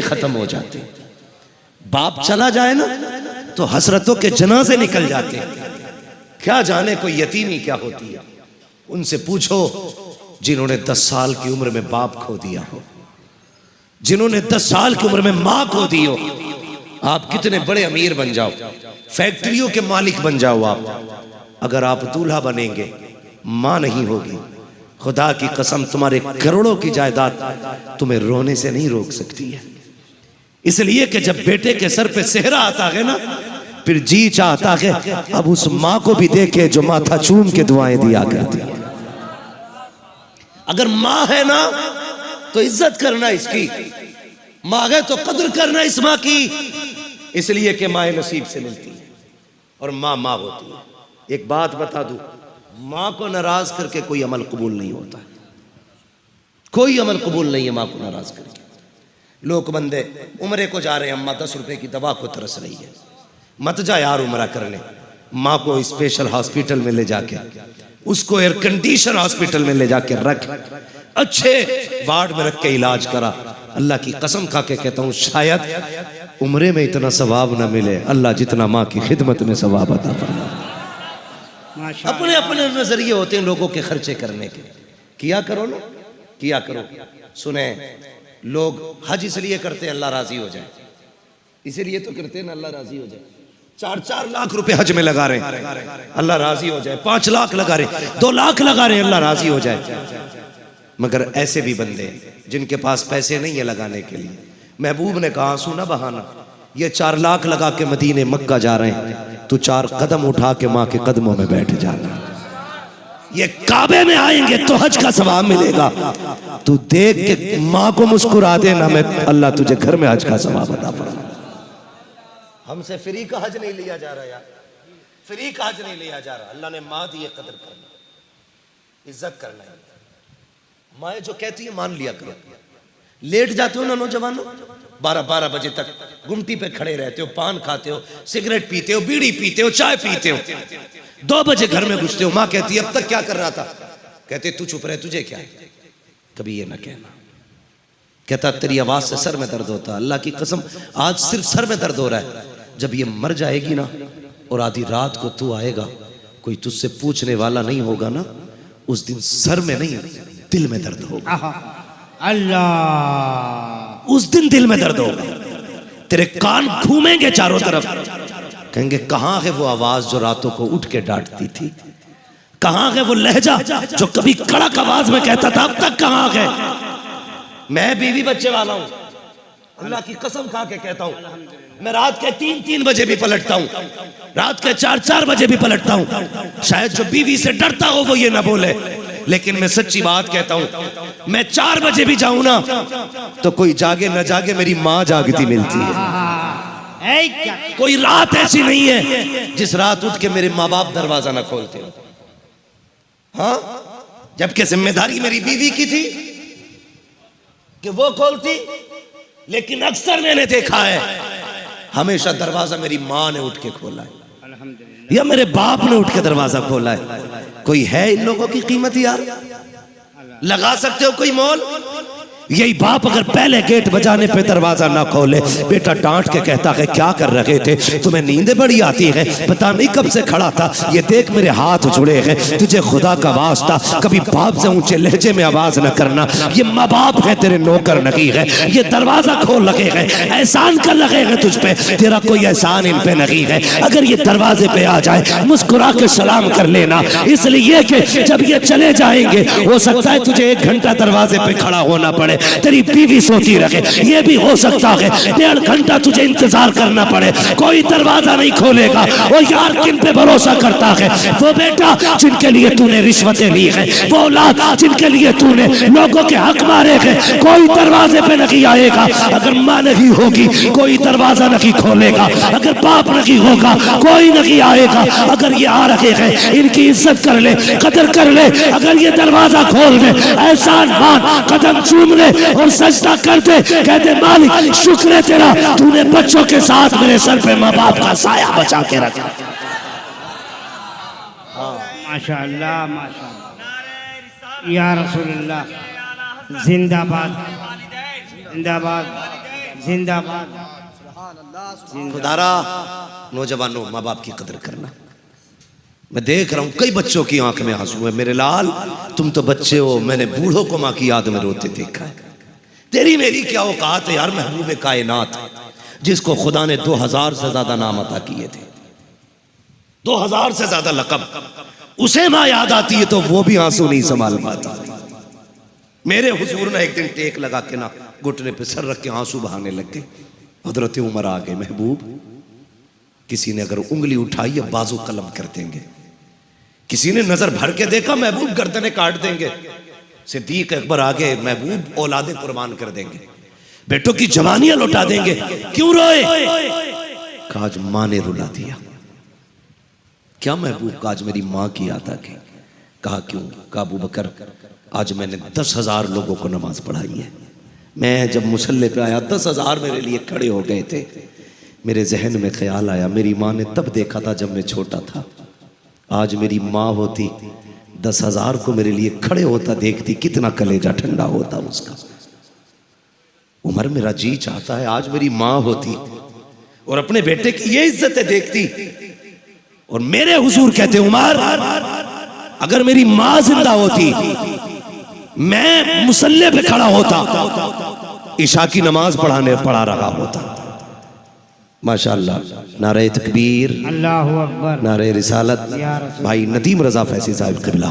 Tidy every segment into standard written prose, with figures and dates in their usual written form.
खत्म हो जाते। बाप चला जाए ना तो हसरतों के जनाजे निकल जाते। क्या जाने कोई यतीमी क्या होती है। उनसे पूछो जिन्होंने 10 साल की उम्र में बाप खो दिया हो, जिन्होंने 10 साल की उम्र में मां खो दी हो। आप कितने बड़े अमीर बन जाओ, फैक्ट्रियों के मालिक बन जाओ आप, अगर आप दूल्हा बनेंगे मां नहीं होगी, खुदा की कसम तुम्हारे करोड़ों की जायदाद तुम्हें रोने से नहीं रोक सकती है। इसलिए कि जब बेटे के सर पे सेहरा आता है ना, फिर जी चाहता है अब उस मां को भी देखे जो माथा चूम के दुआएं दिया करती है। अगर मां है ना तो इज्जत करना इसकी, मां है तो कदर करना इस मां की, इसलिए कि मां नसीब से मिलती है और मां मां होती है। एक बात बता दूं, मां को नाराज करके कोई अमल कबूल नहीं होता है, कोई अमल कबूल नहीं है मां को नाराज करके। लोग बंदे उम्रे को जा रहे हैं, अम्मा 10 रुपए की दवा को तरस रही है, मत जा यार उम्रा करने। मां को स्पेशल हॉस्पिटल में ले जाके, उसको एयर कंडीशन हॉस्पिटल में ले जाके रख, अच्छे वार्ड में रख के इलाज करा। अल्लाह की कसम खा के कहता हूं शायद उम्रे में इतना सवाब ना मिले अल्लाह जितना मां की खिदमत में सवाब अता फरमा। अपने अपने नजरिए होते हैं लोगों के खर्चे करने के, किया करो ना, किया करो। सुने, लोग हज इसलिए करते हैं अल्लाह राजी हो जाए, इसीलिए तो करते हैं ना अल्लाह राजी हो जाए। 4-4 लाख रुपए हज में लगा रहे हैं अल्लाह राजी हो जाए, 5 लाख लगा रहे, 2 लाख लगा रहे हैं अल्लाह राजी हो जाए। मगर ऐसे भी बंदे जिनके पास पैसे नहीं है लगाने के लिए, महबूब ने कहा आंसू ना बहाना, ये 4 लाख लगा के मदीने मक्का जा रहे हैं, तू 4 कदम उठा के माँ के कदमों में बैठ जाना। ये काबे में आएंगे तो हज का सवाब मिलेगा, तू देख के माँ को मुस्कुरा देना, मैं अल्लाह तुझे घर में हज का सवाब अता फरमा। हमसे फ्री का हज नहीं लिया जा रहा यार, फ्री का हज नहीं लिया जा रहा। अल्लाह ने माँ दी है, कदर करना, इज्जत करना है। माँ जो कहती है मान लिया करो। लेट जाते हो ना नौजवानों, 12-12 बजे तक गुमटी पे खड़े रहते हो, पान खाते हो, सिगरेट पीते हो, बीड़ी पीते हो, चाय पीते हो, 2 बजे घर में घुसते हो। माँ कहती है अब तक क्या कर रहा था? कहते तू चुप रहे, तुझे क्या है? कभी ये ना कहना। कहता तेरी आवाज से सर में दर्द होता। अल्लाह की कसम आज सिर्फ सर में दर्द हो रहा है, जब ये मर जाएगी ना और आधी रात को तू आएगा, कोई तुझसे पूछने वाला नहीं होगा ना, उस दिन सर में नहीं दिल में दर्द होगा। अल्लाह, उस दिन दिल में दर्द होगा, तेरे कान घूमेंगे चारों तरफ, कहेंगे कहां है वो आवाज जो रातों को उठ के डांटती थी, कहां है वो लहजा जो कभी कड़क आवाज में कहता था, अब तक कहां है? मैं बीवी बच्चे वाला हूं, अल्लाह की कसम खा के कहता हूं, मैं रात के 3-3 बजे भी पलटता हूं, रात के 4-4 बजे भी पलटता हूं। शायद जो बीवी से डरता हो वो ये ना बोले, लेकिन मैं सच्ची बात कहता हूं, मैं 4 बजे भी जाऊं ना तो कोई जागे न जागे मेरी मां जागती मिलती है। कोई रात ऐसी नहीं है जिस रात उठ के मेरे माँ बाप दरवाजा ना खोलते हो। हाँ, जबकि जिम्मेदारी मेरी बीवी की थी कि वो खोलती, लेकिन अक्सर मैंने देखा है हमेशा दरवाजा मेरी माँ ने उठ के खोला है या मेरे बाप ने उठ के दरवाजा खोला है। कोई है इन लोगों की कीमत यार? लगा सकते हो कोई मोल? यही बाप अगर पहले गेट बजाने पे दरवाजा ना खोले, बेटा डांट के कहता है क्या कर रहे थे, तुम्हें नींद बड़ी आती है, पता नहीं कब से खड़ा था, ये देख मेरे हाथ जुड़े हैं, तुझे खुदा का वास्ता कभी बाप से ऊंचे लहजे में आवाज न करना, ये माँ बाप है तेरे नौकर नहीं है, ये दरवाजा खोल लगे हैं, एहसान कर लगे हैं तुझ पे, तेरा कोई एहसान इन पे नहीं है। अगर ये दरवाजे पे आ जाए मुस्कुरा के सलाम कर लेना, इसलिए कि जब ये चले जाएंगे हो सकता है तुझे 1 घंटा दरवाजे पे खड़ा होना पड़े, तेरी बीवी सोती रहे, ये भी हो सकता है 1.5 घंटा तुझे इंतजार करना पड़े, कोई दरवाजा नहीं खोलेगा। वो यार किन पे भरोसा करता है? वो बेटा जिनके लिए तूने रिश्वतें ली है, वो औलाद जिनके लिए तूने लोगों के हक मारे हैं, कोई दरवाजे पे नहीं आएगा। अगर माँ नहीं होगी कोई दरवाजा नहीं खोलेगा, अगर बाप नहीं होगा कोई नहीं आएगा। अगर ये आ रहे हैं इनकी इज्जत कर ले, कदर कर ले, अगर ये दरवाजा खोल दे, एहसान मान, कदम चूम ले और सजदा करते, कहते मालिक शुक्र है तेरा, तूने बच्चों के साथ मेरे सर पे माँ बाप का साया बचा के रखा। माशाअल्लाह माशाअल्लाह या रसूलुल्लाह, जिंदाबाद जिंदाबाद जिंदाबाद। खुदारा नौजवानों, माँ बाप की कदर करना। मैं देख रहा हूं कई बच्चों की आंख में आंसू है। मेरे लाल, तुम तो बच्चे हो, मैंने बूढ़ों को माँ की याद में रोते देखा है। तेरी मेरी क्या औकात है यार, महबूब कायनात जिसको खुदा ने 2000 से ज्यादा नाम अता किए थे, 2000 से ज्यादा लकब, उसे माँ याद आती है तो वो भी आंसू नहीं संभाल पाता। मेरे हुजूर ने एक दिन टेक लगा के ना घुटने पे सर रख के आंसू बहाने लग गए। हजरत उमर आ गए, महबूब किसी ने अगर उंगली उठाई या बाजू कलम कर देंगे, किसी ने नजर भर के देखा महबूब गर्दनें काट देंगे। सिद्दीक अकबर आगे, महबूब औलादे कुर्बान कर देंगे, बेटों की जवानियां लौटा देंगे। क्यों रोए? कहा आज मां ने रुला दिया। क्या महबूब? का आज मेरी मां की याद आ गई। कहा क्यों? कहा अबू बकर आज मैंने 10,000 लोगों को नमाज पढ़ाई है। मैं जब मुसल्ले पे आया 10,000 मेरे लिए खड़े हो गए थे। मेरे जहन में ख्याल आया मेरी माँ ने तब देखा था जब मैं छोटा था, आज मेरी माँ होती 10,000 को मेरे लिए खड़े होता देखती, कितना कलेजा ठंडा होता उसका। उमर मेरा जी चाहता है आज मेरी माँ होती और अपने बेटे की ये इज्जतें देखती। और मेरे हुजूर कहते उमर अगर मेरी माँ जिंदा होती, मैं मुसल्ले पे खड़ा होता, इशा की नमाज पढ़ा रहा होता। माशाअल्लाह, नारे तकबीर, अल्लाहु अकबर, नारे रिसालत। भाई नदीम रजा फैजी साहब किबला,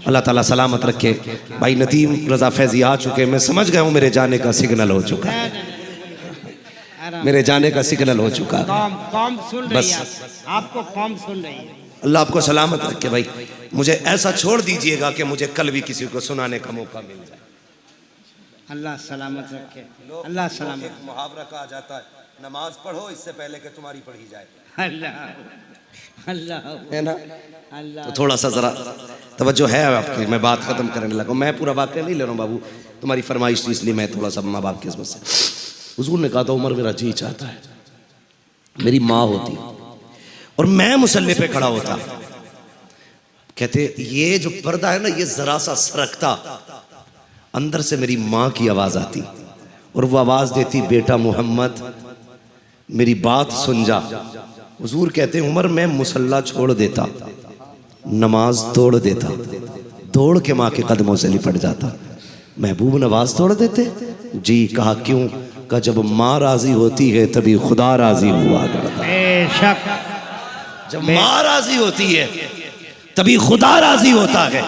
अल्लाह ताला सलामत रखे। भाई नदीम रजा फैजी आ चुके, मैं समझ गया हूँ मेरे जाने का सिग्नल हो चुका है, मेरे जाने का सिग्नल हो चुका है। कौम सुन रही है, आपको कौम सुन रही है। अल्लाह आपको सलामत रखे। भाई मुझे ऐसा छोड़ दीजिएगा कि मुझे कल भी किसी को सुनाने का मौका मिल जाए। अल्लाह सलामत रखे, अल्लाह सलामत। मुहावरा कहा जाता है, नमाज पढ़ो इससे पहले कि तुम्हारी पढ़ी जाए। अल्लाह अल्लाह है ना? अल्लाह। तो थोड़ा सा जरा तवज्जो है आपकी, मैं बात खत्म करने लगा। मैं पूरा वाक़या नहीं ले रहा हूँ बाबू, तुम्हारी फरमाइश थी इसलिए मैं थोड़ा सा माँ बाप की किस्मत से। हुजूर ने कहा था उमर मेरा जी चाहता है मेरी माँ होती और मैं मुसल्ले पे खड़ा होता। कहते ये जो पर्दा है ना, ये जरा सा सरकता, अंदर से मेरी माँ की आवाज आती और वो आवाज देती, बेटा मोहम्मद मेरी बात सुन जा। हुजूर कहते हैं उमर मैं मुसल्ला छोड़ देता, नमाज तोड़ देता, दौड़ के माँ के कदमों से लिपट जाता। महबूब नमाज तोड़ देते? जी। कहा क्यों? कहा जब माँ राजी होती है तभी खुदा राजी हुआ करता है। बेशक जब माँ राजी होती है तभी खुदा राजी होता है।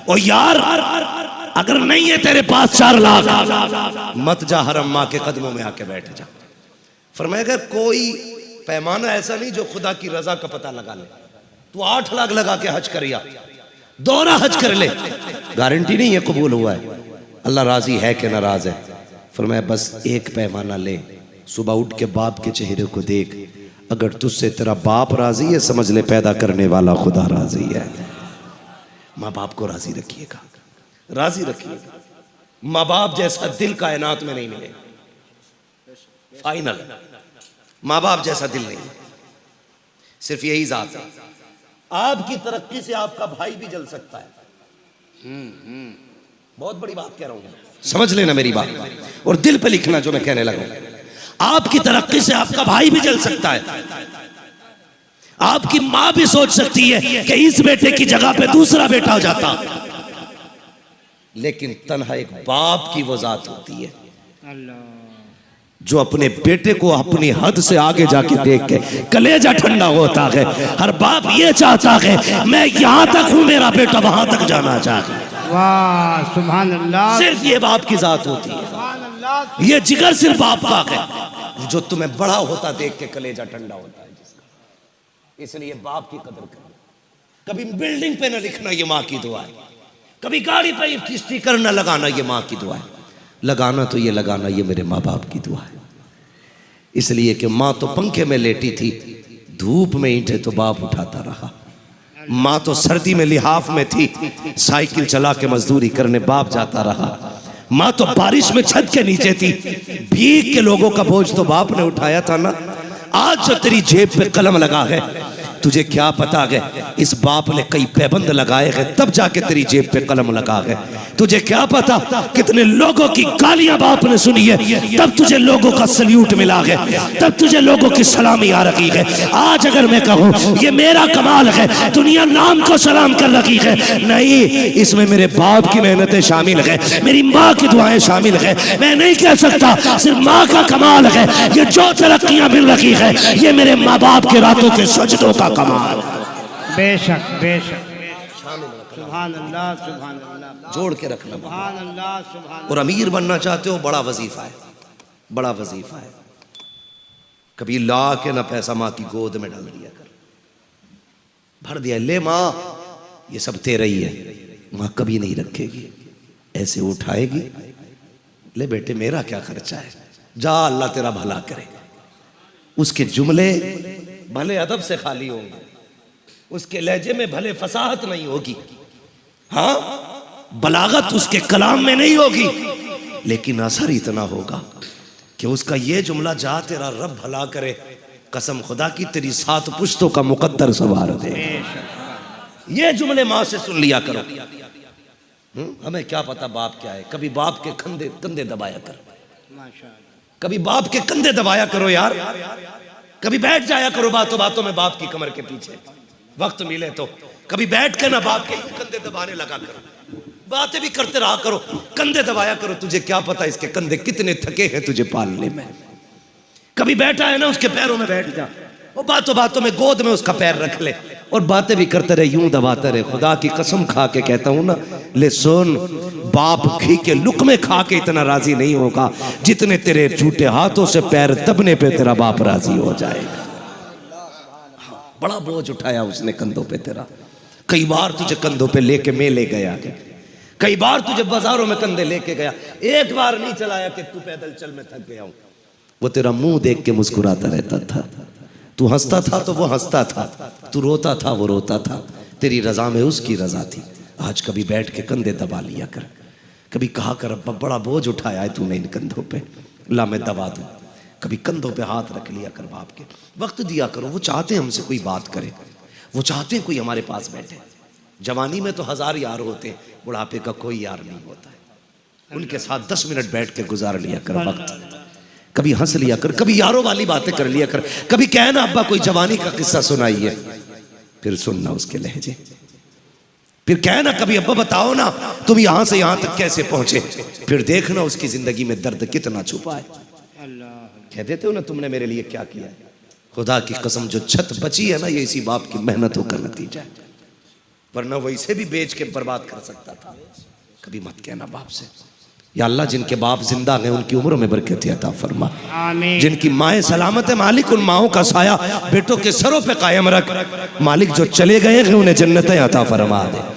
और यार अगर नहीं है तेरे पास 4 लाख, मत जा हरम माँ के कदमों में आके बैठ जा। फरमाया अगर कोई पैमाना ऐसा नहीं जो खुदा की रजा का पता लगा ले, तू 8 लाख लगा के हज कर या दोहरा हज कर ले, गारंटी नहीं है कबूल हुआ है, अल्लाह राजी है कि नाराज है। फरमाया बस एक पैमाना ले, सुबह उठ के बाप के चेहरे को देख, अगर तुझसे तेरा बाप राजी है समझ ले पैदा करने वाला खुदा राजी है। माँ बाप को राजी रखिएगा, राजी रखिएगा। माँ बाप जैसा दिल कायनात में नहीं मिलेगा। फाइनल, माँ बाप जैसा दिल नहीं, सिर्फ यही जात है। आपकी तरक्की से आपका भाई भी जल सकता है। बहुत बड़ी बात कह रहा हूं, समझ लेना मेरी बात और दिल पे लिखना जो मैं कहने लगा। आपकी तरक्की से आपका भाई भी जल सकता है। आपकी मां भी सोच सकती है कि इस बेटे की जगह पे दूसरा बेटा हो जाता, लेकिन तन्हा एक बाप की वो जात होती है जो अपने बेटे को अपनी हद से आगे जाके देख के कलेजा ठंडा होता है। हर बाप ये चाहता है मैं यहां तक हूं, मेरा बेटा वहां तक जाना चाहता है। वाह सुभान अल्लाह, सिर्फ ये बाप की जात होती है, ये जिगर सिर्फ बाप का है जो तुम्हें बड़ा होता देख के कलेजा ठंडा होता है जिसका। इसलिए बाप की कदर करना। कभी बिल्डिंग पे न लिखना ये माँ की दुआ है, कभी गाड़ी पे स्टिकर न लगाना ये माँ की दुआ है, लगाना तो ये लगाना ये मेरे माँ बाप की दुआ है। इसलिए कि माँ तो पंखे में लेटी थी, धूप में ईंटे तो बाप उठाता रहा। माँ तो सर्दी में लिहाफ में थी, साइकिल चला के मजदूरी करने बाप जाता रहा। माँ तो बारिश में छत के नीचे थी, भीग के लोगों का बोझ तो बाप ने उठाया था ना। आज जो तेरी जेब पे कलम लगा है, तुझे क्या पता है इस बाप ने कई पैबंद लगाए हैं तब जाके तेरी जेब पे कलम लगा है। तुझे क्या पता कितने लोगों की गालियां बाप ने सुनी है तब तुझे लोगों का सल्यूट मिला है, तब तुझे लोगों की सलामी आ रही है। आज अगर मैं कहूं ये मेरा कमाल है, दुनिया नाम को सलाम कर रही है, नहीं, इसमें मेरे बाप की मेहनतें शामिल है, मेरी माँ की दुआएं शामिल है। मैं नहीं कह सकता सिर्फ माँ का कमाल है, ये जो तरक्कियां मिल रही है ये मेरे माँ बाप के रातों के सजदों का कमाल। बेशक बेशक, सुभान अल्लाह सुभान अल्लाह, जोड़ के रखना। सुभान अल्लाह सुभान। और अमीर बनना चाहते हो, बड़ा वजीफा है, बड़ा वजीफा है। कभी ला के ना पैसा माँ की गोद में डाल दिया कर, भर दिया, ले माँ ये सब तेरा ही है। माँ कभी नहीं रखेगी, ऐसे उठाएगी, ले बेटे मेरा क्या खर्चा है, जा अल्लाह तेरा भला करे। उसके जुमले भले अदब से खाली होंगे, उसके लहजे में भले फसाहत नहीं होगी, हाँ बलागत उसके कलाम में नहीं होगी, लेकिन असर इतना होगा कि उसका ये जुमला, जा तेरा रब भला करे, कसम खुदा की तेरी 7 पुश्तों का मुकद्दर सवार दे। ये जुमले माँ से सुन लिया करो। हमें क्या पता बाप क्या है। कभी बाप के कंधे दबाया कर, कभी बाप के कंधे दबाया करो यार, कभी बैठ जाया करो बातों बातों में बाप की कमर के पीछे, वक्त मिले तो कभी बैठ के ना बाप के कंधे दबाने लगा करो, बातें भी करते रहा करो, कंधे दबाया करो। तुझे क्या पता इसके कंधे कितने थके हैं तुझे पालने में। कभी बैठा है ना उसके पैरों में बैठ जा, और बातों बातों में गोद में उसका पैर रख ले और बातें भी करते रहे, यूं दबाते रहे। खुदा की कसम खा के कहता हूं ना, ले सुन, बाप घी के लुकमे खा के इतना राजी नहीं होगा जितने तेरे झूठे हाथों से पैर दबने पे तेरा बाप राजी हो जाएगा। बड़ा बोझ उठाया उसने कंधों पे तेरा, कई बार तुझे कंधों पे लेके मेले गया, कई बार तुझे बाजारों में कंधे लेके गया, एक बार नहीं चलाया कि तू पैदल चल मैं थक गया हूं। वो तेरा मुंह देख के मुस्कुराता रहता था, तू हंसता था तो वो हंसता था, तू रोता था वो रोता था, तेरी रजा में उसकी रजा थी। आज कभी बैठ के कंधे दबा लिया कर, कभी कहा कर अब्बा बड़ा बोझ उठाया है तूने इन कंधों पे, ला मैं दबा दूं। कभी कंधों पे हाथ रख लिया कर बाप के, वक्त दिया करो। वो चाहते हैं हमसे कोई बात करे, वो चाहते हैं कोई हमारे पास बैठे। जवानी में तो 1000 यार होते हैं, बुढ़ापे का कोई यार नहीं होता है। उनके साथ 10 मिनट बैठ के गुजार लिया कर वक्त, कभी हंस लिया कर, कभी यारों वाली बातें कर लिया कर। कभी कहना अब्बा कोई जवानी का किस्सा सुनाइए, फिर सुनना उसके लहजे, फिर कहना कभी अब्बा बताओ ना तुम यहां से यहां तक कैसे पहुंचे, फिर देखना उसकी जिंदगी में दर्द कितना छुपा है। कह देते हो ना तुमने मेरे लिए क्या किया है। खुदा की कसम जो छत बची है ना ये इसी बाप की मेहनतों का नतीजा है, वरना वो इसे भी बेच के बर्बाद कर सकता था। कभी मत कहना बाप से, या अल्लाह जिनके बाप जिंदा हैं उनकी उम्र में बरकत अता फरमा, जिनकी माएँ सलामत है मालिक उन माओं का साया बेटों के सरों पे कायम रख। मालिक जो चले गए हैं उन्हें जन्नतें अता फरमा दे,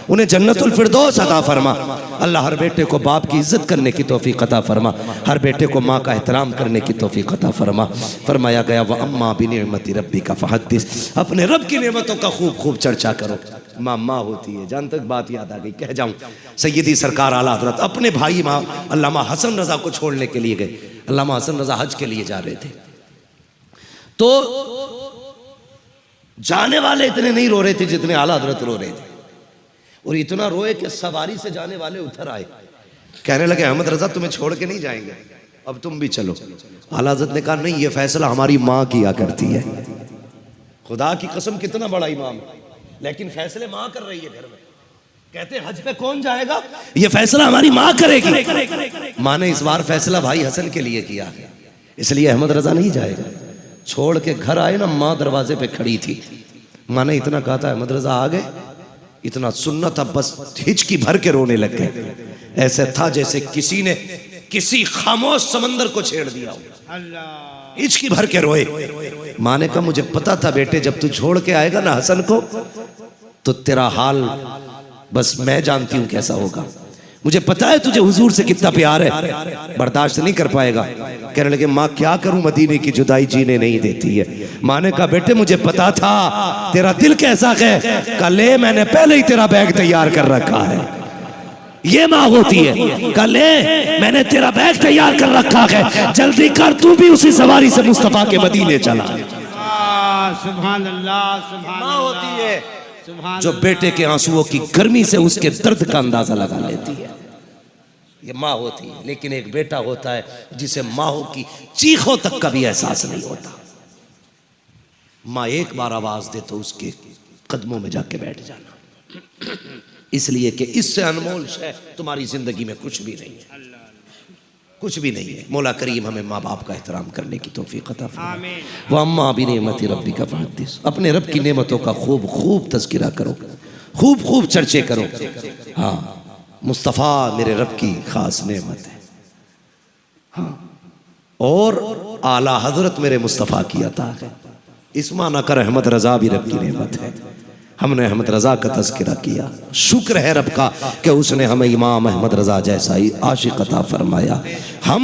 उन्हें जन्नतुल फिरदौस अता फरमा। अल्लाह हर बेटे को बाप की इज्जत करने की तौफीक अता फरमा, हर बेटे को माँ का एहतराम करने की तौफीक अता फरमा। फरमाया गया व अम्मा बिनिअमति रब्बिका फहद्दिस, अपने रब की नेमतों का खूब खूब चर्चा करो। माँ माँ होती है, जहाँ तक बात याद आ गई कह जाऊँ, सैयदी सरकार आला हज़रत अपने भाई माँ अल्लामा हसन रज़ा को छोड़ने के लिए गए। अल्लामा हसन रज़ा हज के लिए जा रहे थे, तो जाने वाले इतने नहीं रो रहे थे जितने आला हज़रत रो रहे थे, और इतना रोए कि सवारी से जाने वाले उतर आए, कहने लगे अहमद रजा तुम्हें छोड़ के नहीं जाएंगे, अब तुम भी चलो। आला हज़रत ने कहा नहीं, ये फैसला हमारी माँ किया करती है। खुदा की कसम कितना बड़ा इमाम, लेकिन फैसले माँ कर रही है घर में। कहते हैं हज पे कौन जाएगा, ये फैसला हमारी माँ करेगी। माँ ने इस बार फैसला भाई हसन के लिए किया, इसलिए अहमद रजा नहीं जाएगा। छोड़ के घर आए ना, माँ दरवाजे पे खड़ी थी, माँ ने इतना कहा था अहमद रजा आ गए, इतना सुनना था बस हिचकी भर के रोने लग गए। ऐसे था जैसे किसी ने किसी खामोश समंदर को छेड़ दिया हो, हिचकी भर के रोए। माँ ने कहा मुझे पता था बेटे जब तू छोड़ के आएगा ना हसन को तो तेरा हाल बस मैं जानती हूँ कैसा होगा, मुझे पता है तुझे हुजूर से कितना प्यार है, बर्दाश्त नहीं कर पाएगा। कहने लगे माँ क्या करूं, मदीने की जुदाई जीने नहीं देती है। माँ ने कहा बेटे मुझे पता था तेरा दिल कैसा है, कल मैंने पहले ही तेरा बैग तैयार कर रखा है। ये माँ होती है, कल मैंने तेरा बैग तैयार कर रखा है, जल्दी कर तू भी उसी सवारी से मुस्तफा के मदीने चला। सुभान अल्लाह सुभान माँ होती है सुभान जो बेटे के आंसुओं की गर्मी से उसके दर्द का अंदाजा लगा लेती है। ये माँ होती है। लेकिन एक बेटा होता है जिसे माँ की चीखों तक का भी एहसास नहीं होता। माँ एक बार आवाज दे तो उसके कदमों में जाके बैठ जाना, इसलिए कि इससे अनमोल शय तुम्हारी जिंदगी में कुछ भी नहीं है, कुछ भी नहीं है। मौला करीम हमें माँ बाप का एहतराम करने की तौफीक अता फरमाए। व अम्मा बिनिअमति रब्बिका फहद्दिस, अपने रब की नेमतों का खूब खूब तज़किरा करो, खूब खूब चर्चे करो। हाँ, मुस्तफ़ा मेरे रब की खास नेमत है। हाँ, और आला हजरत मेरे मुस्तफ़ा की अता है। इस माना कर अहमद रजा भी रब की नेमत है। हमने अहमद रजा का तज़किरा किया, शुक्र है रब का कि उसने हमें इमाम अहमद रजा जैसा ही आशिक अता फरमाया। हम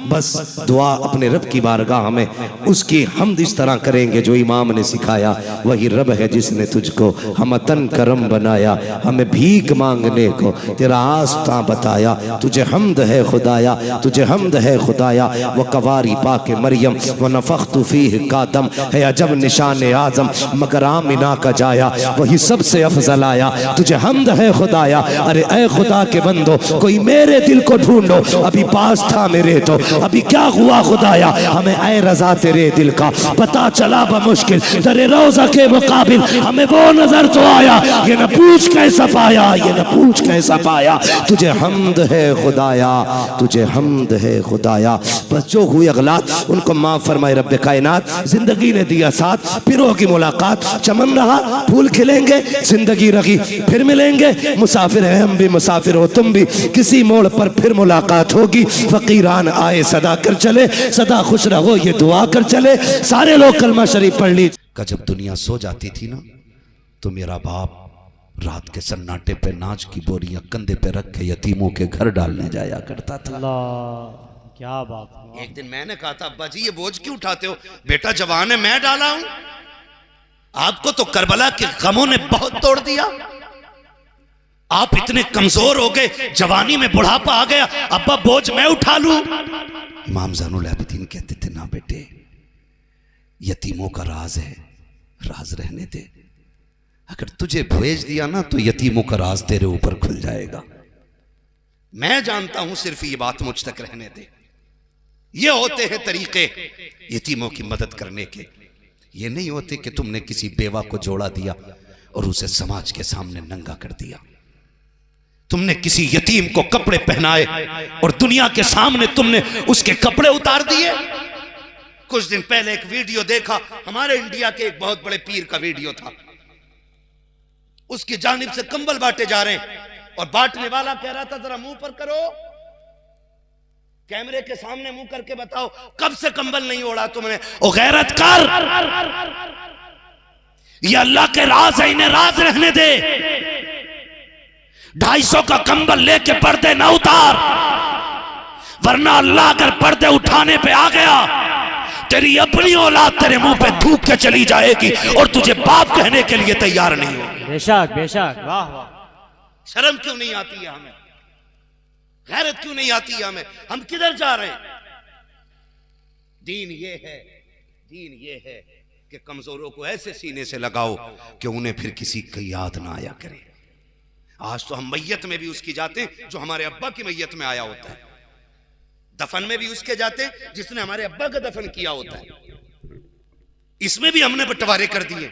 बस दुआ अपने रब की बारगाह में उसकी हमद इस तरह करेंगे जो इमाम ने सिखाया। वही रब है जिसने तुझको हम तन करम बनाया, हमें भीख मांगने को तेरा आस्था बताया। तुझे हमद है खुदाया, तुझे हमद है खुदाया। वो कवारी पाके मरियम व नफ़ख्तु फीह का दम है अजब निशान आज़म, मगर आमिना का जाया वही सबसे अफजल आया। तुझे हमद है खुदाया। अरे ऐ खुदा के बंदो, कोई मेरे दिल को ढूंढो, अभी पास था मेरे तो अभी क्या हुआ खुदाया। हमें ऐ रजा तेरे दिल का पता चला बमुश्किल, तेरे रोज़ा के मुकाबिल हमें वो नजर तो आया। ये न पूछ कैसा पाया, ये न पूछ कैसा पाया। तुझे हमद है खुदाया, तुझे हमद है खुदाया। बस जो हुई अगलात उनको माफ फरमाए रब्बे कायनात। जिंदगी ने दिया साथ, फिर होगी मुलाकात। चमन रहा फूल खिलेंगे, जिंदगी रही फिर मिलेंगे। मुसाफिर है हम भी, मुसाफिर हो तुम भी, किसी मोड़ पर फिर मुलाकात होगी। फकीरान आए सदा कर चले, सदा खुश रहो ये दुआ कर चले। सारे लोग कलमा शरीफ पढ़ ली। जब दुनिया सो जाती थी ना, तो मेरा बाप रात के सन्नाटे पे नाच की बोरियां कंधे पे रख के यतीमों के घर डालने जाया करता था। अल्लाह क्या बात। एक दिन मैंने कहा था, अब्बा जी ये बोझ क्यों उठाते हो? बेटा जवान है, मैं डाला हूं। आपको तो करबला के गमों ने बहुत तोड़ दिया, आप इतने कमजोर हो गए, जवानी में बुढ़ापा आ गया, अब्बा बोझ मैं उठा लूं। इमाम ज़ैनुल आबिदीन कहते थे, ना बेटे, यतीमों का राज है, राज रहने दे। अगर तुझे भेज दिया ना तो यतीमों का राज तेरे ऊपर खुल जाएगा। मैं जानता हूं, सिर्फ ये बात मुझ तक रहने दे। ये होते हैं तरीके यतीमों की मदद करने के। ये नहीं होते कि तुमने किसी बेवा को जोड़ा दिया और उसे समाज के सामने नंगा कर दिया। तुमने किसी यतीम को कपड़े पहनाए और दुनिया के सामने तुमने उसके कपड़े उतार दिए। कुछ दिन पहले एक वीडियो देखा, हमारे इंडिया के एक बहुत बड़े पीर का वीडियो था। उसकी जानिब से कंबल बांटे जा रहे हैं और बांटने वाला कह रहा था, जरा मुंह पर करो, कैमरे के सामने मुंह करके बताओ कब से कंबल नहीं ओढ़ा तुमने। ओ गैरत कर, ये अल्लाह के राज है, इन्हें राज रहने दे। 250 का कंबल लेके पर्दे ना उतार, वरना अल्लाह अगर पर्दे उठाने पे आ गया, तेरी अपनी औलाद तेरे मुंह पे थूक के चली जाएगी और तुझे बाप कहने के लिए तैयार नहीं होगी। बेशक बेशक, वाह वाह। शर्म क्यों नहीं आती है हमें? गैरत क्यों नहीं आती है हमें? हम किधर जा रहे हैं? दीन ये है, दीन ये है कि कमजोरों को ऐसे सीने से लगाओ कि उन्हें फिर किसी की याद ना आया करे। आज तो हम मैयत में भी उसकी जाते हैं जो हमारे अब्बा की मैयत में आया होता है, दफन में भी उसके जाते हैं जिसने हमारे अब्बा का दफन किया होता है। इसमें भी हमने बंटवारे कर दिए।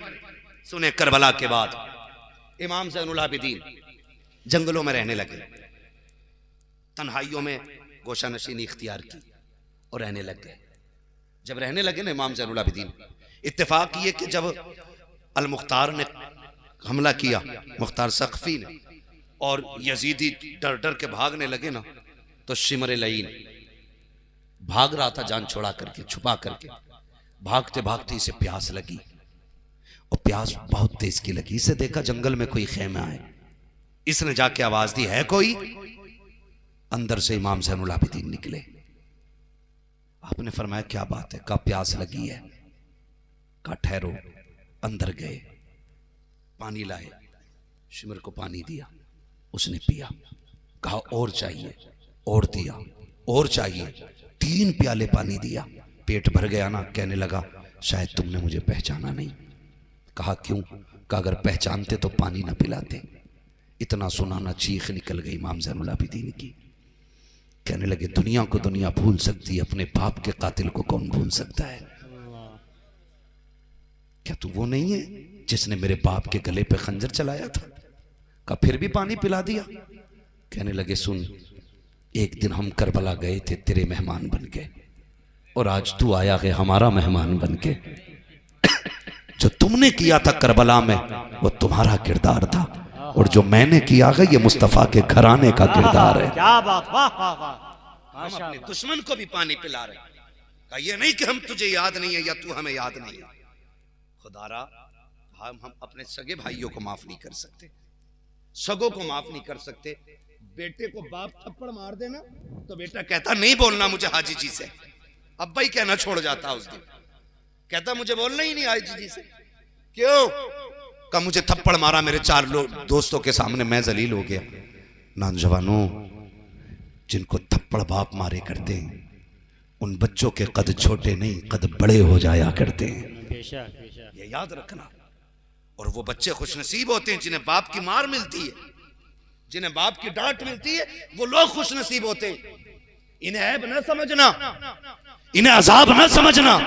सुने, करबला के बाद इमाम ज़ैनुल आबिदीन जंगलों में रहने लगे, तन्हाइयों में गोशा नशीनी इख्तियार की और रहने लग गए। जब रहने लगे ना इमाम ज़ैनुल आबिदीन, इत्तेफाक ये कि जब अल मुख्तार ने हमला किया, मुख्तार सख्फी ने, और यजीदी डर डर के भागने लगे ना, तो शिमर लईन भाग रहा था जान छोड़ा करके, छुपा करके। भागते भागते इसे प्यास लगी और प्यास बहुत तेज की लगी। इसे देखा जंगल में कोई खेमा है, इसने जाके आवाज दी, है कोई? अंदर से इमाम ज़ैनुल आबिदीन निकले। आपने फरमाया क्या बात है? कहा प्यास लगी है। कहा ठहरो। अंदर गए, पानी लाए, शिमर को पानी दिया, उसने पिया। कहा और चाहिए, और दिया, और चाहिए। 3 प्याले पानी दिया, पेट भर गया ना। कहने लगा शायद तुमने मुझे पहचाना नहीं। कहा क्यों? कहा अगर पहचानते तो पानी ना पिलाते। इतना सुनाना चीख निकल गई इमाम ज़ैनुल आबिदीन की। कहने लगे दुनिया को दुनिया भूल सकती है, अपने बाप के कातिल को कौन भूल सकता है? क्या तू वो नहीं है जिसने मेरे बाप के गले पे खंजर चलाया था? का फिर भी पानी पिला दिया। कहने लगे सुन, एक दिन हम करबला गए थे तेरे मेहमान बन के, और आज तू आया है हमारा मेहमान बन के। जो तुमने किया था करबला में वो तुम्हारा किरदार था, और जो मैंने किया है ये मुस्तफा के घराने का किरदार है। क्या बात, वाह वाह वाह। हम अपने दुश्मन को भी पानी पिला रहे हैं। ये नहीं कि हम तुझे याद नहीं है या तू हमें याद नहीं है। खुदारा हम अपने सगे भाइयों को माफ नहीं कर सकते, सगों को माफ नहीं कर सकते। बेटे को बाप थप्पड़ मार देना तो बेटा कहता नहीं बोलना मुझे हाजी जी से, अब भाई कहना छोड़ जाता उस दिन, कहता मुझे बोलना ही नहीं हाजी जी से। क्यों? का मुझे थप्पड़ मारा मेरे 4 दोस्तों के सामने, मैं जलील हो गया। नौजवानों, जिनको थप्पड़ बाप मारे करते हैं उन बच्चों के कद छोटे नहीं कद बड़े हो जाया करते हैं। बेशक बेशक, ये याद रखना। और वो बच्चे खुशनसीब होते हैं जिन्हें बाप की मार मिलती है, जिन्हें बाप की डांट मिलती है, वो लोग खुशनसीब होते हैं। इन्हें ऐब न समझना, इन्हें अजाब न समझना,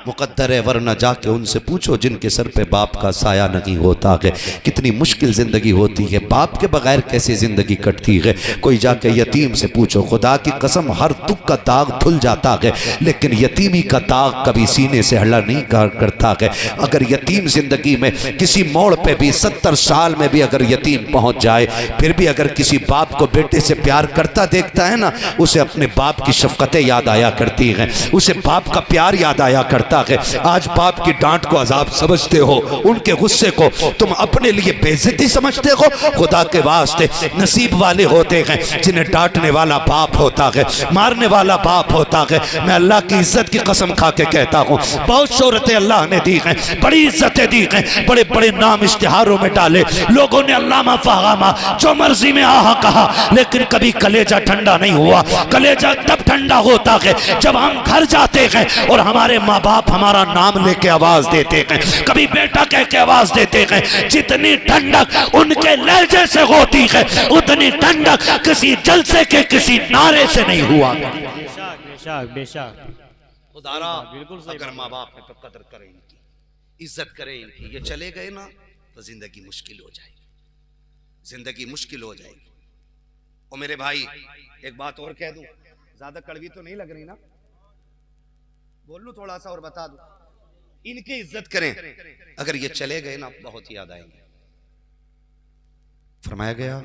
मुकद्दर है। वरना जाके उनसे पूछो जिनके सर पे बाप का साया नहीं होता है, कितनी मुश्किल जिंदगी होती है, बाप के बगैर कैसे जिंदगी कटती है। कोई जाके यतीम से पूछो, खुदा की कसम हर दुख का दाग धुल जाता है, लेकिन यतीमी का दाग कभी सीने से हल्ला नहीं करता है। अगर यतीम जिंदगी में किसी मोड़ पे भी 70 साल में भी अगर यतीम पहुंच जाए, फिर भी अगर किसी बाप को बेटे से प्यार करता देखता है ना, उसे अपने बाप की शफकतें याद आया करती हैं, उसे बाप का प्यार याद आया करता है। आज बाप की डांट को अजाब समझते हो, उनके गुस्से को तुम अपने लिए बेइज्जती समझते हो। खुदा के वास्ते नसीब वाले होते हैं जिन्हें डांटने वाला बाप होता है, मारने वाला बाप होता है। मैं अल्लाह की इज्जत की कसम खा के कहता हूँ, बहुत शोहरतें अल्लाह ने दी हैं, बड़ी इज्जतें दी हैं, बड़े बड़े नाम इश्तिहारों में डाले, लोगों ने अल्लामा फहामा जो मर्जी में आहा कहा, लेकिन कभी कलेजा ठंडा नहीं हुआ। कलेजा तब ठंडा होता है जब हम घर जाते हैं और हमारे माँ बाप हमारा नाम लेके आवाज देते हैं, कभी बेटा कह के आवाज देते हैं। जितनी ठंडक उनके लहजे से होती है, उतनी ठंडक किसी जलसे के किसी नारे से नहीं हुआ। बेशक बेशक बेशक। खुदारा बिल्कुल सही अगर माँ बाप है तो कदर करें इनकी, इज्जत करें इनकी। ये चले गए ना तो जिंदगी मुश्किल हो जाएगी, जिंदगी मुश्किल हो जाएगी। और मेरे भाई एक बात और कह दूं, ज्यादा कड़वी तो नहीं लग रही ना, बोल लूं थोड़ा सा और बता दूं, इनकी इज्जत करें। अगर ये चले गए ना बहुत याद आएंगे। फरमाया गया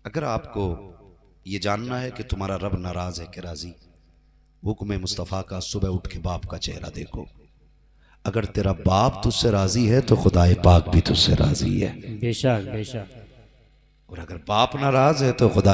अगर आपको ये जानना है कि तुम्हारा रब नाराज है कि राजी, हुक्म मुस्तफ़ा का सुबह उठ के बाप का चेहरा देखो। अगर तेरा बाप तुझसे राजी है तो खुदाए पाक भी तुझसे राजी है। बेशक बेशक। और अगर बाप नाराज है तो खुदा